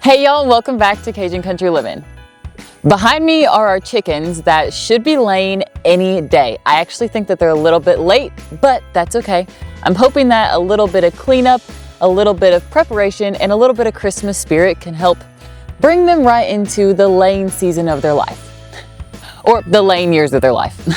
Hey y'all, welcome back to Cajun Country Livin'. Behind me are our chickens that should be laying any day. I actually think that they're a little bit late, but that's okay. I'm hoping that a little bit of cleanup, a little bit of preparation, and a little bit of Christmas spirit can help bring them right into the laying season of their life. Or the laying years of their life.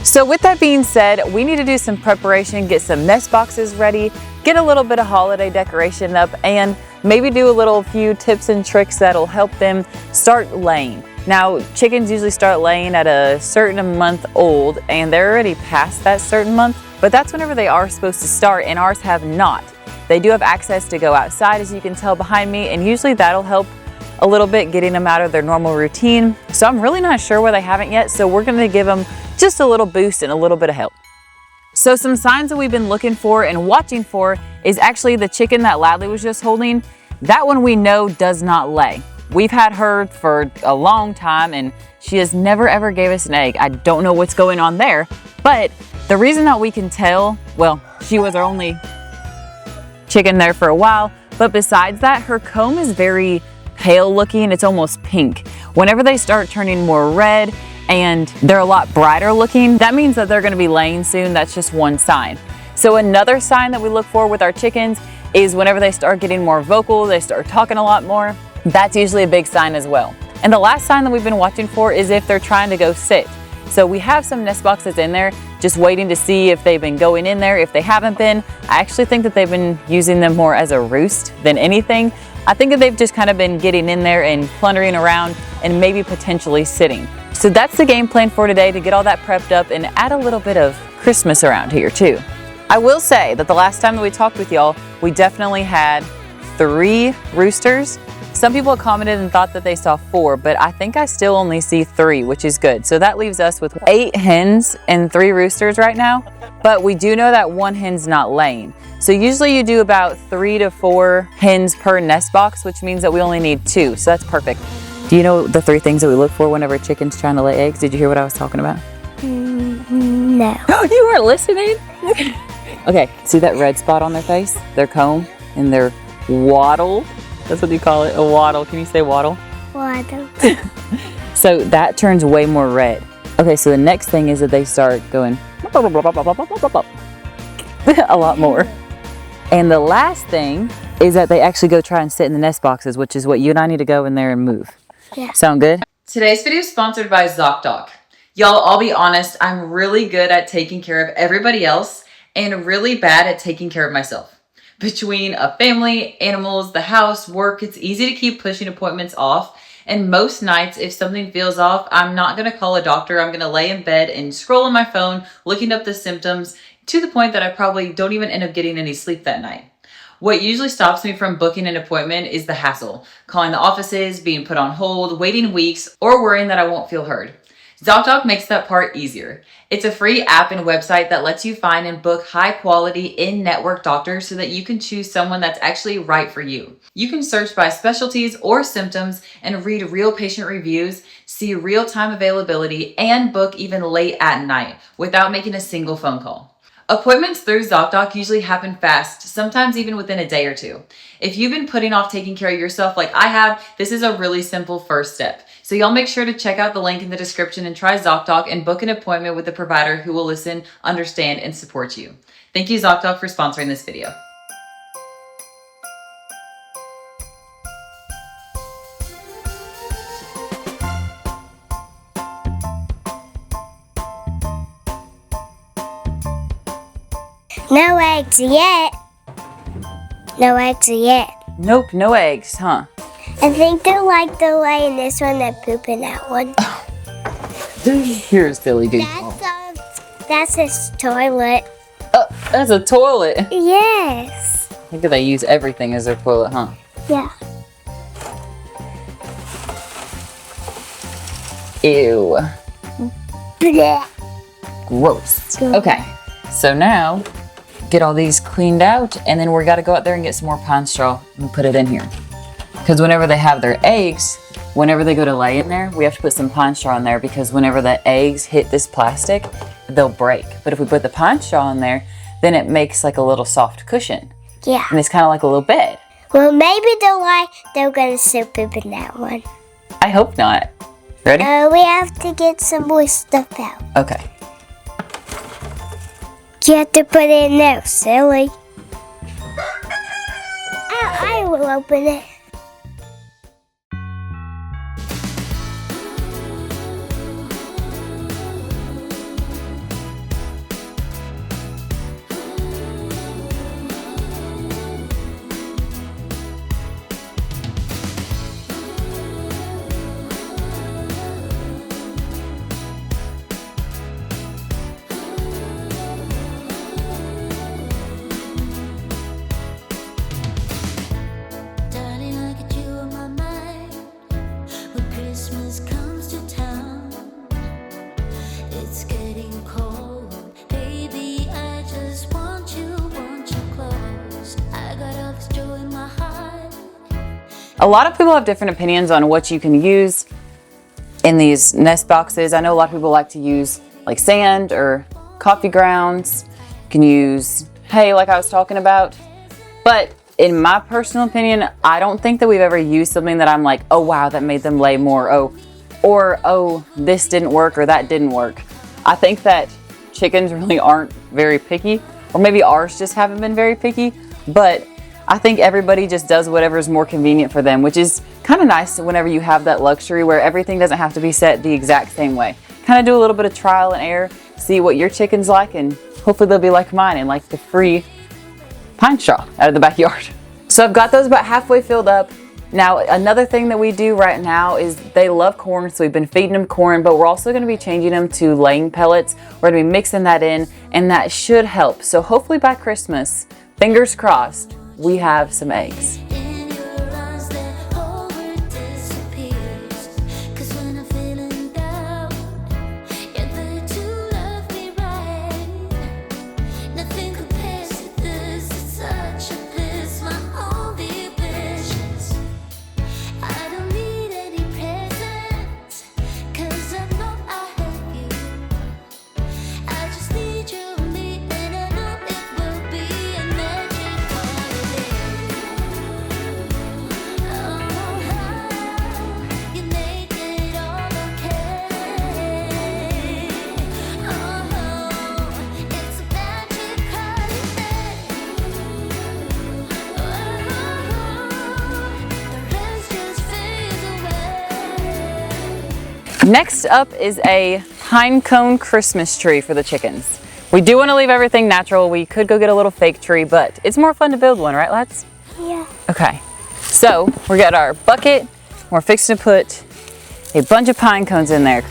So with that being said, we need to do some preparation, get some nest boxes ready, get a little bit of holiday decoration up, and maybe do a few tips and tricks that'll help them start laying. Now, chickens usually start laying at a certain month old, and they're already past that certain month, but that's whenever they are supposed to start, and ours have not. They do have access to go outside, as you can tell behind me, and usually that'll help a little bit getting them out of their normal routine. So I'm really not sure why they haven't yet, so we're gonna give them just a little boost and a little bit of help. So some signs that we've been looking for and watching for is actually the chicken that Ladley was just holding. That one we know does not lay. We've had her for a long time and she has never ever gave us an egg. I don't know what's going on there, but the reason that we can tell, well, she was our only chicken there for a while, but besides that, her comb is very pale looking. It's almost pink. Whenever they start turning more red and they're a lot brighter looking, that means that they're gonna be laying soon. That's just one sign. So another sign that we look for with our chickens is whenever they start getting more vocal, they start talking a lot more. That's usually a big sign as well. And the last sign that we've been watching for is if they're trying to go sit. So we have some nest boxes in there, just waiting to see if they've been going in there. If they haven't been, I actually think that they've been using them more as a roost than anything. I think that they've just kind of been getting in there and plundering around and maybe potentially sitting. So that's the game plan for today, to get all that prepped up and add a little bit of Christmas around here too. I will say that the last time that we talked with y'all, we definitely had 3 roosters. Some people commented and thought that they saw 4, but I think I still only see 3, which is good. So that leaves us with 8 hens and 3 roosters right now, but we do know that 1 hen's not laying. So usually you do about 3 to 4 hens per nest box, which means that we only need 2, so that's perfect. Do you know the 3 things that we look for whenever a chicken's trying to lay eggs? Did you hear what I was talking about? No. You weren't listening? Okay, see that red spot on their face? Their comb and their wattle? That's what you call it, a wattle. Can you say wattle? Waddle. So that turns way more red. Okay, so the next thing is that they start going a lot more. And the last thing is that they actually go try and sit in the nest boxes, which is what you and I need to go in there and move. Yeah. Sound good? Today's video is sponsored by Zocdoc. Y'all, I'll be honest, I'm really good at taking care of everybody else and really bad at taking care of myself. Between a family, animals, the house, work, it's easy to keep pushing appointments off. And most nights, if something feels off, I'm not gonna call a doctor. I'm gonna lay in bed and scroll on my phone, looking up the symptoms, to the point that I probably don't even end up getting any sleep that night. What usually stops me from booking an appointment is the hassle, calling the offices, being put on hold, waiting weeks, or worrying that I won't feel heard. Zocdoc makes that part easier. It's a free app and website that lets you find and book high quality in-network doctors so that you can choose someone that's actually right for you. You can search by specialties or symptoms and read real patient reviews, see real-time availability, and book even late at night without making a single phone call. Appointments through Zocdoc usually happen fast, sometimes even within a day or 2. If you've been putting off taking care of yourself like I have, this is a really simple first step. So y'all make sure to check out the link in the description and try Zocdoc and book an appointment with a provider who will listen, understand, and support you. Thank you, Zocdoc, for sponsoring this video. No eggs yet. No eggs yet. Nope, no eggs, huh? I think they like the lay in this one and poop in that one. Here's Philly, dude. That's his toilet. That's a toilet. Yes. I think they use everything as their toilet, huh? Yeah. Ew. Blech. Gross. Okay, so now get all these cleaned out, and then we gotta go out there and get some more pine straw and put it in here. Because whenever they have their eggs, whenever they go to lay in there, we have to put some pine straw in there, because whenever the eggs hit this plastic, they'll break. But if we put the pine straw in there, then it makes like a little soft cushion. Yeah. And it's kind of like a little bed. Well, maybe they're gonna still poop in that one. I hope not. Ready? We have to get some more stuff out. Okay. You have to put it in there, silly. I will open it. A lot of people have different opinions on what you can use in these nest boxes. I know a lot of people like to use like sand or coffee grounds. You can use hay like I was talking about. But in my personal opinion, I don't think that we've ever used something that I'm like, oh wow, that made them lay more. Oh, this didn't work or that didn't work. I think that chickens really aren't very picky, or maybe ours just haven't been very picky, but I think everybody just does whatever is more convenient for them, which is kind of nice whenever you have that luxury where everything doesn't have to be set the exact same way. Kind of do a little bit of trial and error, see what your chicken's like, and hopefully they'll be like mine and like the free pine straw out of the backyard. So I've got those about halfway filled up. Now, another thing that we do right now is they love corn, so we've been feeding them corn, but we're also going to be changing them to laying pellets. We're going to be mixing that in, and that should help. So hopefully by Christmas, fingers crossed, we have some eggs. Next up is a pine cone Christmas tree for the chickens. We do want to leave everything natural. We could go get a little fake tree, but it's more fun to build one, right, lads? Yeah. Okay, so we got our bucket. We're fixing to put a bunch of pine cones in there.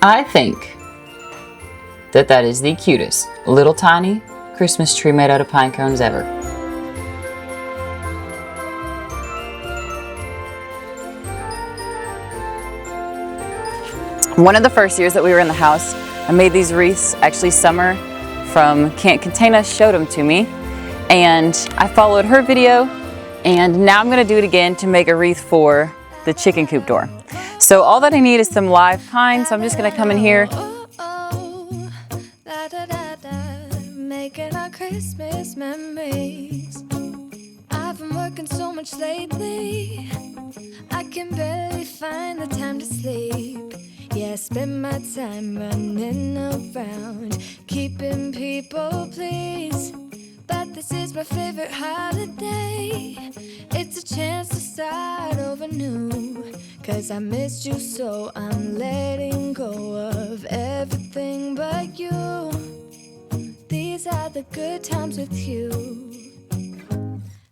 I think that that is the cutest little tiny Christmas tree made out of pine cones ever. One of the first years that we were in the house, I made these wreaths. Actually, Summer from Can't Contain Us showed them to me, and I followed her video, and now I'm going to do it again to make a wreath for the chicken coop door. So all that I need is some live pine, so I'm just going to come in here. Making our Christmas memories. I've been working so much lately, I can barely find the time to sleep. Yeah, I spend my time running around, keeping people pleased. But This is my favorite holiday. It's a chance to start over new. 'Cause I missed you, so I'm letting go of everything but you. These are the good times with you.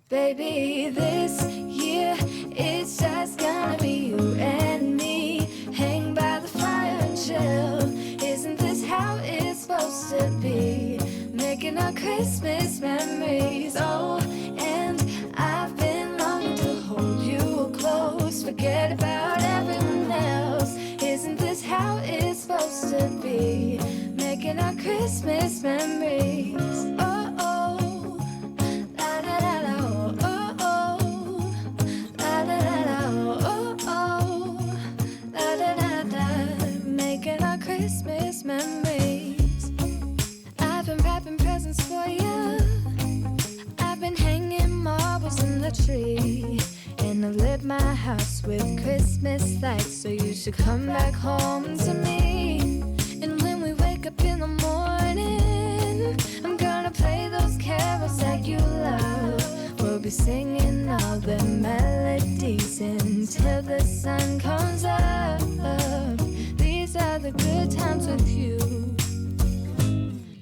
Baby, this year it's just gonna be you and me. Hang by the fire and chill. Isn't this how it's supposed to be? Making our Christmas memories. Oh, and I've been longing to hold you close. Forget about everyone else. Isn't this how it's supposed to be? Making our Christmas memories. Oh, oh, la la la la, oh, oh, la la la la, oh, oh, la la la la. Making our Christmas memories. I've been wrapping presents for you. I've been hanging marbles in the tree. And I've lit my house with Christmas lights. So you should come back home to me. And when we wake up in the morning, I'm gonna play those carols that you love. We'll be singing all the melodies until the sun comes up. These are the good times with you.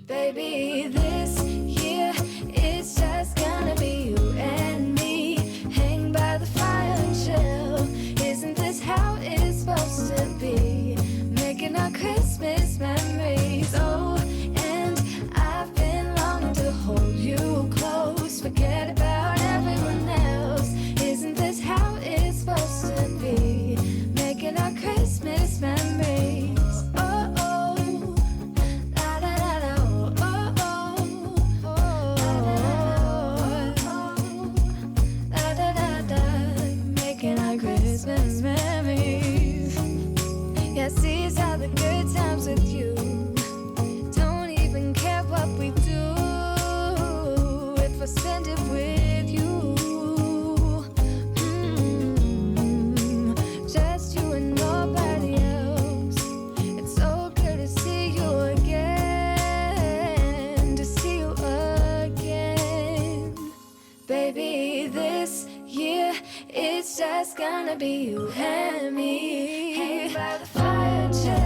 Baby, this year it's just gonna be you and me. Hang by the fire and chill. Isn't this how it's supposed to be? Making our Christmas memories. Oh, and I've been longing to hold you close. Forget about everyone else. Isn't this how it's supposed to be? Making our Christmas memories. Oh, oh, la la la la, oh, oh, oh, la la la la. Making our Christmas memories. Yes, these are the good times with you. Don't even care what we do if I spend it with you. Just you and nobody else. It's so good to see you again. To see you again. Baby, this year it's just gonna be you and me. Hang by the fire and chill.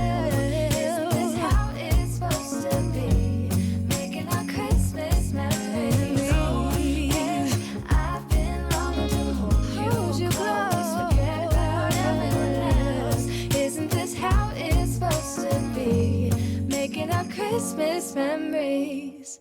Isn't this how it's supposed to be? Making our Christmas memories. Oh, and I've been longing to hold you close. Forget about everyone else. Isn't this how it's supposed to be? Making our Christmas memories.